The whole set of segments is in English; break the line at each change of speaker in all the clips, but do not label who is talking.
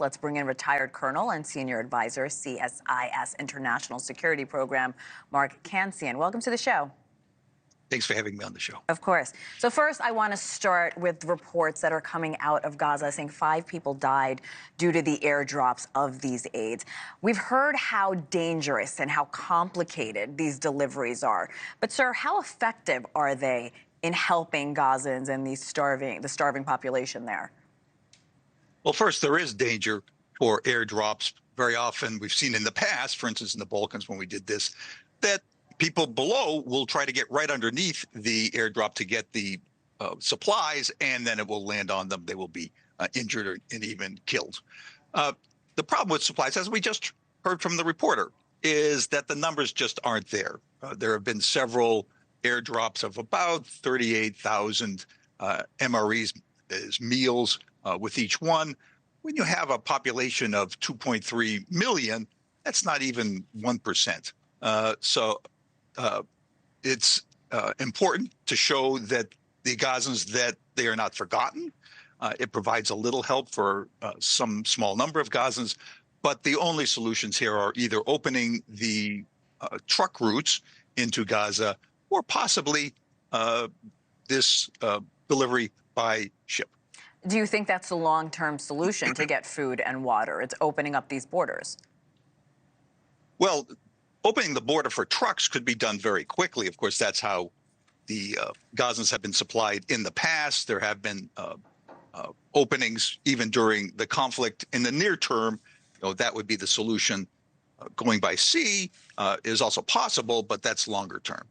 Let's bring in retired Colonel and Senior Advisor, CSIS International Security Program, Markie Cancian. Welcome to the show.
Thanks for having me on the show.
Of course. So first, I want to start with reports that are coming out of Gaza saying 5 people died due to the airdrops of these aids. We've heard how dangerous and how complicated these deliveries are. But, sir, how effective are they in helping Gazans and the starving population there?
Well, first, there is danger for airdrops. Very often, we've seen in the past, for instance, in the Balkans when we did this, that people below will try to get right underneath the airdrop to get the supplies, and then it will land on them. They will be injured and even killed. The problem with supplies, as we just heard from the reporter, is that the numbers just aren't there. There have been several airdrops of about 38,000 MREs as meals with each one. When you have a population of 2.3 million, that's not even 1%. So it's important to show that the Gazans that they are not forgotten. It provides a little help for some small number of Gazans, but the only solutions here are either opening the truck routes into Gaza or possibly this delivery by ship.
Do you think that's the long-term solution to get food and water? It's opening up these borders.
Well, opening the border for trucks could be done very quickly. Of course, that's how the Gazans have been supplied in the past. There have been openings even during the conflict. In the near term, that would be the solution. Going by sea is also possible, but that's longer term.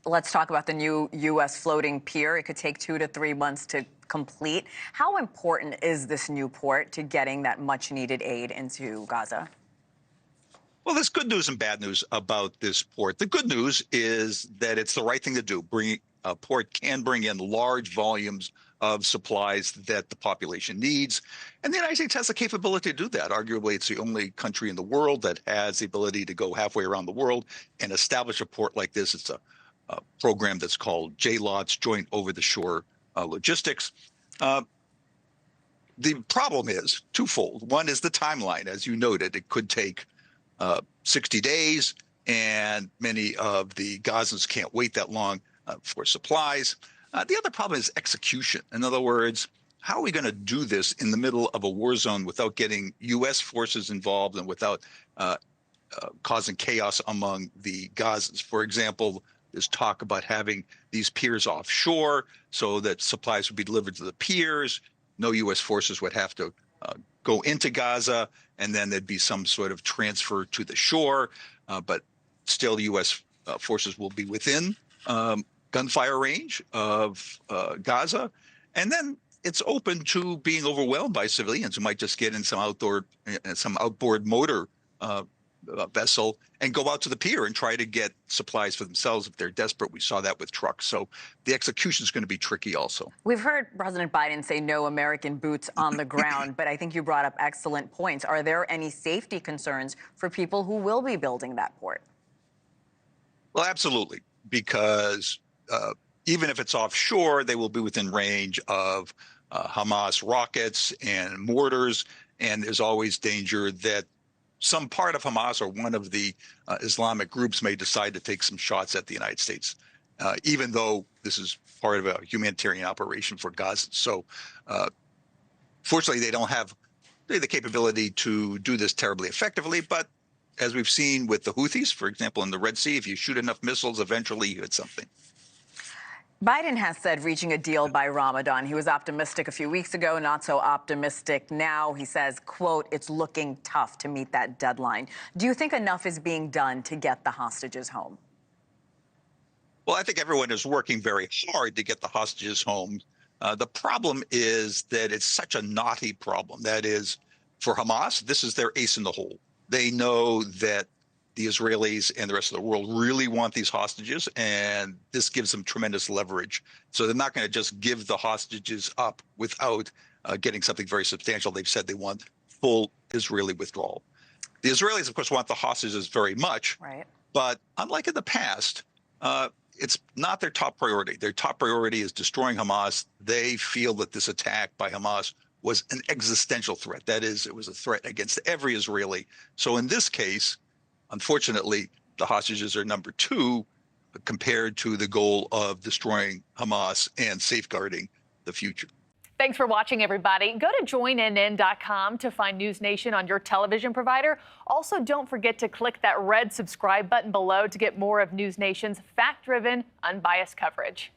Let's talk about the new U.S. floating pier. It could take 2 to 3 months to complete. How important is this new port to getting that much-needed aid into Gaza?
Well, there's good news and bad news about this port. The good news is that it's the right thing to do. A port can bring in large volumes of supplies that the population needs. And the United States has the capability to do that. Arguably, it's the only country in the world that has the ability to go halfway around the world and establish a port like this. It's a program that's called JLOTS, Joint Over-the-Shore Logistics. The problem is twofold. One is the timeline. As you noted, it could take 60 days, and many of the Gazans can't wait that long for supplies. The other problem is execution. In other words, how are we going to do this in the middle of a war zone without getting U.S. forces involved and without causing chaos among the Gazans? For example, there's talk about having these piers offshore so that supplies would be delivered to the piers. No U.S. forces would have to go into Gaza, and then there'd be some sort of transfer to the shore. But still, U.S. Forces will be within gunfire range of Gaza. And then it's open to being overwhelmed by civilians who might just get in some outboard motor vessel and go out to the pier and try to get supplies for themselves if they're desperate. We saw that with trucks. So the execution is going to be tricky also.
We've heard President Biden say no American boots on the ground, but I think you brought up excellent points. Are there any safety concerns for people who will be building that port?
Well, absolutely, because even if it's offshore, they will be within range of Hamas rockets and mortars, and there's always danger that some part of Hamas or one of the Islamic groups may decide to take some shots at the United States, even though this is part of a humanitarian operation for Gaza. So fortunately, they don't have the capability to do this terribly effectively. But as we've seen with the Houthis, for example, in the Red Sea, if you shoot enough missiles, eventually you hit something.
Biden has said reaching a deal by Ramadan. He was optimistic a few weeks ago, not so optimistic now. He says, quote, it's looking tough to meet that deadline. Do you think enough is being done to get the hostages home?
Well, I think everyone is working very hard to get the hostages home. The problem is that it's such a knotty problem. That is, for Hamas, this is their ace in the hole. They know that the Israelis and the rest of the world really want these hostages, and this gives them tremendous leverage. So they're not going to just give the hostages up without getting something very substantial. They've said they want full Israeli withdrawal. The Israelis, of course, want the hostages very much,
right?
But unlike in the past, it's not their top priority. Their top priority is destroying Hamas. They feel that this attack by Hamas was an existential threat. That is, it was a threat against every Israeli. So in this case, unfortunately, the hostages are number two compared to the goal of destroying Hamas and safeguarding the future.
Thanks for watching, everybody. Go to joinnn.com to find NewsNation on your television provider. Also, don't forget to click that red subscribe button below to get more of NewsNation's fact-driven, unbiased coverage.